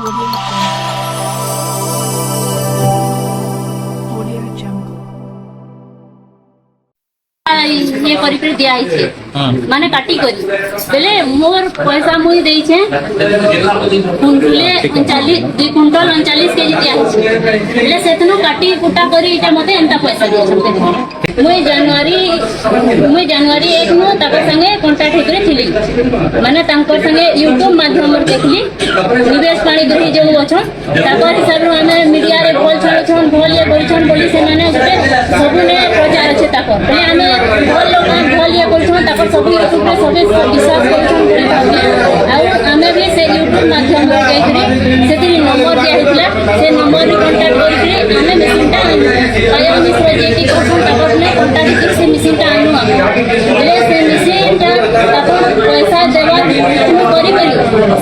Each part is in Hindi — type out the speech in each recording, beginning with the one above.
ये करी कर दिया है माने काटी करी बेले मोर पैसा मुई देई छे कुंटले 39 2 कुंटल 39 केजी दिया है बेले सेतनो काटी कुटा करी इटा मते एंता पैसा दिया छे मुई जनवरी 1 नो ताकर संगे कांटेक्ट हेकरे थिली माने तांकर संगे यूट्यूब माध्यम रे देखली निवेश पाणी गही जो अछन ताकर हिसाब रो हमें मीडिया रे बोल छन बोल ये बोल छन बोली से माने सबने प्रचार अछि ताकर बेले हमें बोल लोग बोल ये बोल छन ताकर सब यूट्यूब रे सब विश्वास करछन बोली भाबी आ हमें भी से यूट्यूब माध्यम रे देखरी सेति नंबर दिया हितला से नंबर रे कांटेक्ट करी हमें मिसिनटा आया मिश्र जे की कहछन ताकर ने कांटेक्ट से मिसिनटा आनु बेले से मिसिनटा ताकर पैसा देवा करी करी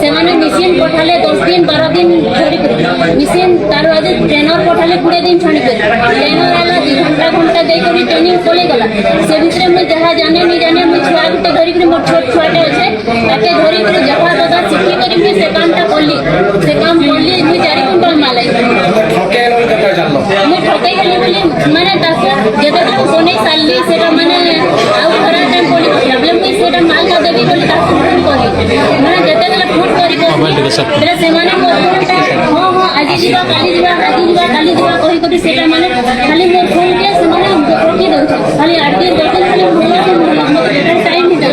से माने मिसिन पठाले 10 दिन 12 दिन छोड़ी करी मिसिन तार आज ट्रेनर पठाले 20 दिन छोड़ी करी ट्रेनर आला 2 घंटा दे करी ट्रेनिंग कोले गला से भितरे में जहा जाने नहीं जाने मैं छुआ के धरी करी मोर छोट छुआटे अछि ताके धरी करी जहा दादा सिखी करी मैं से कामटा करली से काम करली मैं 4 कुंटल माल आई ठके लो कता जानलो मैं ठके गेली बोली माने ताके जेते तो कोने साली सेटा माने आउ खरा टाइम बोली प्रॉब्लम में सेटा माल का देबी बोली ताके फोन करी माने जेते गला फोन करी बेले से माने मोर हां आज जीवा काली जीवा काली जीवा कहि करी सेटा माने खाली मोर फोन के से माने रोकी दउ खाली 8 दिन 10 दिन खाली मोर टाइम नहीं दउ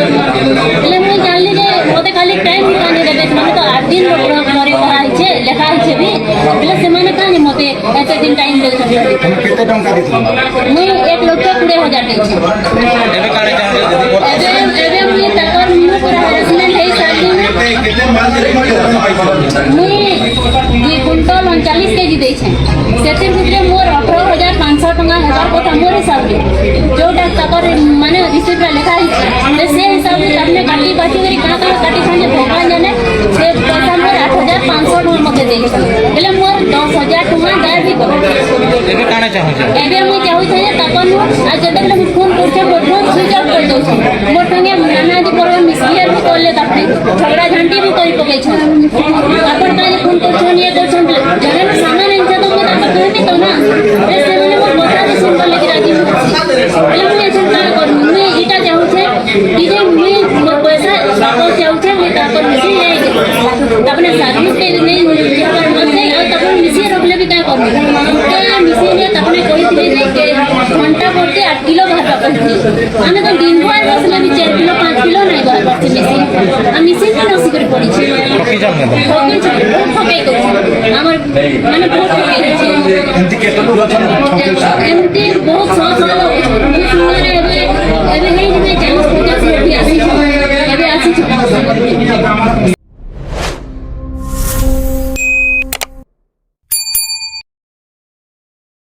बेले मैं जानली जे ओते खाली टाइम ही काने देबे माने तो 8 दिन करे कहा छे लेखा छे भी बेले से माने काने मते एते दिन टाइम दउ केते टंका दिथि मैं 1,20,000 दे छी एबे काने जानले एबे मैं ताकर मु पूरा हरासमेंट है साली केते माल दे मैं 2 कुंटल 39 केजी दे छे सेतिर भितरे मोर 18,500 टका हजार কথা मोर हिसाब रे जोटा ताकर माने रिसिप्ट रे लिखा है से हिसाब से आपने काटी बाटी करी का काटी खाने भगवान जाने से पैसा मोर 8,500 टका मते दे बेले मोर 10,000 टका दे भी कर एबे काना चाहू छै एबे मैं चाहू छै तापन आ जते बेले फोन करछे मोर फोन स्विच ऑफ कर दउ छै मोर संगे नाना जी पर मिसलियर भी करले तापने झगड़ा झंटी भी करी पकै छै अपन काजे फोन करछन ये करछन जने सामान इनसे तो मैं तापर कहबी तो ना से माने मोर बता दे सुन कर लेके राजी बेले मैं चिंता कर मैं इटा चाहू छै कि जे मैं मोर पैसा वापस चाहू छै मैं तापर मिसी ले अपने सर्विस के नहीं पर मते आ तापर मिसी रखले भी का कर के मिसी ने तापने कोई थी के घंटा करते 8 किलो बाहर वापस आने तो दिन भर बसले भी 4 किलो 5 किलो नहीं बाहर करते मिसी आ मिसी के नसी कर पड़ी छै ठकी जाने ठके को हमर माने बहुत ठके छै एंती के तो एंती बहुत साल एबे